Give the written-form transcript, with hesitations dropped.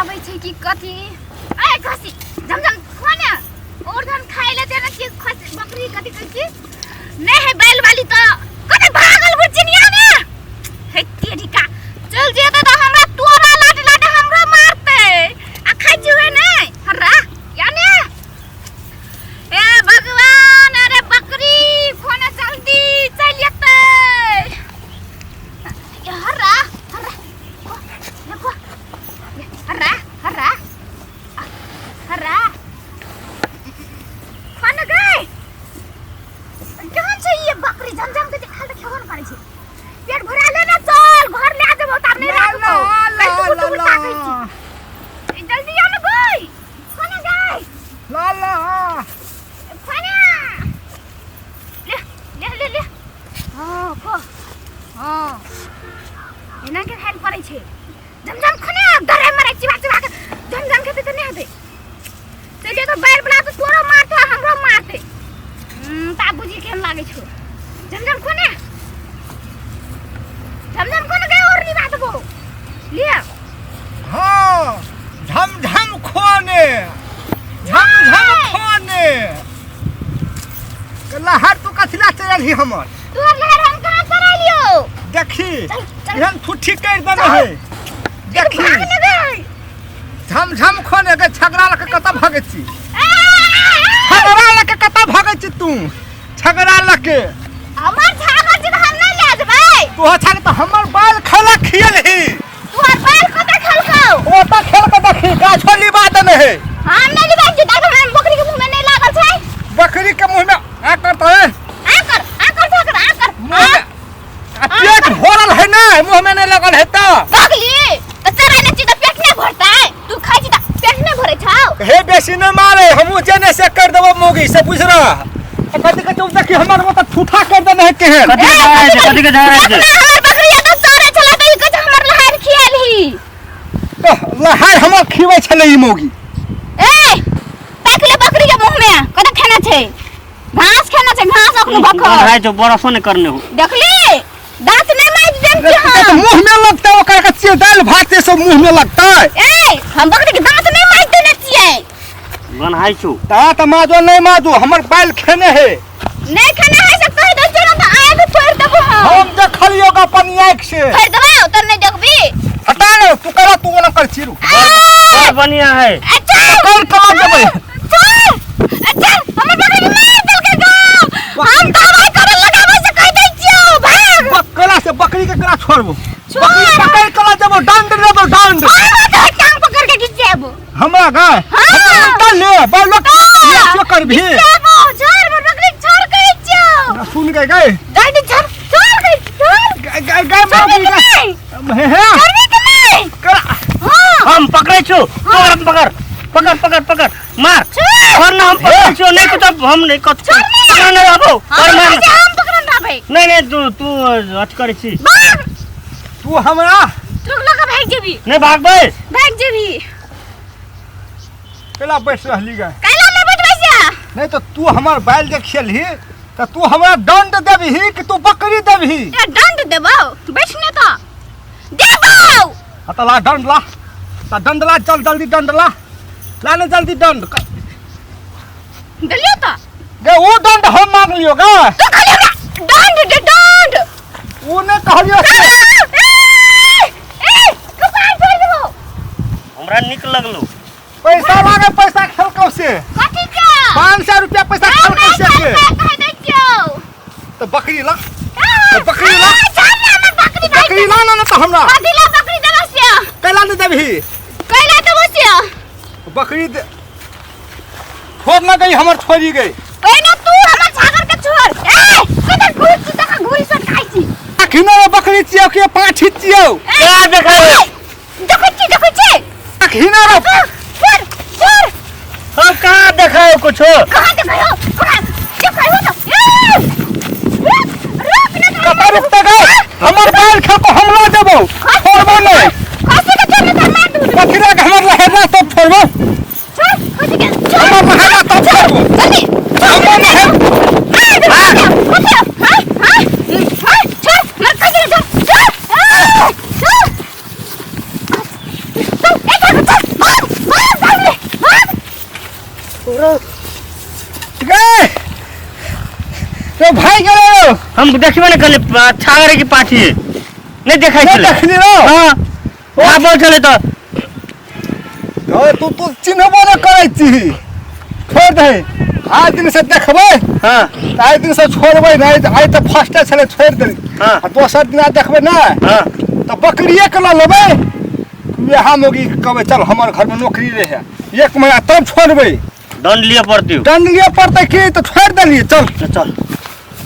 आबै छै कि कथी ए खसी जमजम खाना और धन खाइ ले देना कि बकरी कथी कहै नै है बैल वाली तो कते भागल बुचिनिया ने हे तेरिका चल जेते तो हमरा तोरा लाट लाट हमरा मारते आ खाइ जुए नै हरा याने ए भगवान अरे बकरी खाना जल्दी चल जेते हरा हरा देखो हरा हरा हरा खाना गए कहां छै ये बकरी जमजम के देखा त खेवन करे छै पेट भरा ले ना चल घर ले आ देबो तार नहीं राखबो जल्दी आ ना भाई खाना गए ला ला खाना ले ले ले हां को हां एना के हेल्प करे छै जमजम खाना डरे मरे चिबा चिबा के जमजम के तो नहीं आते ते देखो बैल बना तो तोरो मारते हमरो मारते बाबूजी केन लागे छो जमजम कोने गए और नहीं बात को ले हां झमझम खोने लहर तू कथिला चल ही हमर तू लहर हम कहां चला लियो देखी एहन ठुठी कर देना है देखी झमझम खोने के छगड़ा लके कत भागे छी छगड़ा लके कत भागे छी तू छगड़ा लके हमर छागर जी हम नहीं ले जेबै तू छाग तो हमर बाल खला खियल ही तोहर बाल कत खलकौ ओ त खेल के देखी गाछोली बात नहीं है हम नहीं लेबै जी देख हम बकरी के मुंह में नहीं लागल छै बकरी के मुंह में आकर तो है आकर पेट भरल है ना मुंह में नहीं लगल है तो बगली तो चरा ने चीज पेट नहीं भरता है तू खाइ छी त पेट नहीं भरे छौ हे बेसी न मारे हमहु जेने से कर देबो मोगी से पूछ रहा कथि के तुम देखी हमर मत ठूठा कर देने है केहन कथि के जा रहा है हमर बकरी तो सारे चला दे कछ हमर लहर खियाल ही तो लहर हमर खिबै छले ई मोगी ए देख ले बकरी के मुंह में कत खाना छै घास खाना छै घास अखनो भखो है जो बरसो नहीं करने हो देख ले दांत नहीं मार देम कि तो मुंह में लगता है ओकर के दाल भात से सब मुंह में लगता है ए हम बकरी के दांत नहीं मार देने छियै गनहाई छु ता माजो नहीं माजो हमर बाल खेने है नहीं खाना है सब कह दो चलो तो आग छोड़ देबो हम देखलियो का अपन आंख से फेर देबो तो नहीं देखबी हटा न तू करा तू ना कर चिरू बहुत बढ़िया है अच्छा कौन कमा देबे अच्छा हमर बकरी मार देल के गो हम दवाई करे लगाबे से कह दै छियो भाग बकरा से बकरी के करा छोड़बो बकरी पकड़ कला देबो डांड देबो डांड टांग पकड़ के खींच देबो हमरा गाय हम ले बाल ये कर भी देबो छोड़ मोर बकरी छोड़ के छियो सुन गए गए डांड छोड़ के छोड़ गाय गाय मोगी हे करबी कि नहीं करा हां हम पकड़े छु पकड़ मार और ना हम पकड़ छु नहीं कुछ हम नहीं कुछ पकड़ नहीं आबो और मार हम पकड़न राबे नहीं तू अच करे छी तू हमरा तू लगा भाग जेबी नहीं भाग जेबी केला बैठ रहली गाय कैला नहीं बैठबैया नहीं तो तू हमर बाल देखियलही तो तू हमरा दंड देबही कि तू बकरी देबही ए दंड देबो बैठने तो देबो अतला दंड ला ता दंड ला चल जल्दी दंड ला लाने जल्दी दंड दलियो तो गे वो दंड हम मांग लियो गा तो खाली दंड दे दंड वो ने कहलियो ए कपार फोड़ देबो हमरा निक लगलो पैसा लागे पैसा खेलकौ से कथि का 500 रुपया पैसा खेलकौ से के कह दै छियो तो बकरी ला बकरी ला बकरी ला ना तो हमरा दिला बकरी देबो से कैला ने देबही कैला देबो से बकरी दे छोड़ ना गई हमर छोड़ी गई पहिने तू हमर छागर के छोड़ ए कत घुस तक घुरी सट खाइ छी अखिनो बकरी चियो के पाछी चियो क्या देखाओ देखै छी अखिनो छोड़ हम कहां देखाओ कुछ कहां देखायो देखायो तो रुक ना कता रुकते गए हमर बाल खेको हमला देबो छोड़बो नहीं खसी के छोड़ ना मार दूं बकरा के हमर लहरा सब छोड़बो छोड़ खसी के छोड़ हमर लहरा सब छोड़बो जल्दी हमर लहरा गए तो भाई गए हम देखबे ना कल छागरे की पाठी नहीं देखाई नहीं चले देखली रो हां आ बोल चले तो तू चिन्हबो न करै छी छोड़ दे आज दिन से देखबै हां आइ दिन से छोड़बै नहीं आइ त फर्स्ट छले छोड़ दे हां आ दोसर दिन देखबै ना हां तो बकरिए के ल लेबै यहाँ मोगी कहबै चल हमार घर में नौकरी रहे 1 महीना तब छोड़बै दंड लिए पड़ती दंड लिए पड़तै कि तो छोड़ देलिए चल चल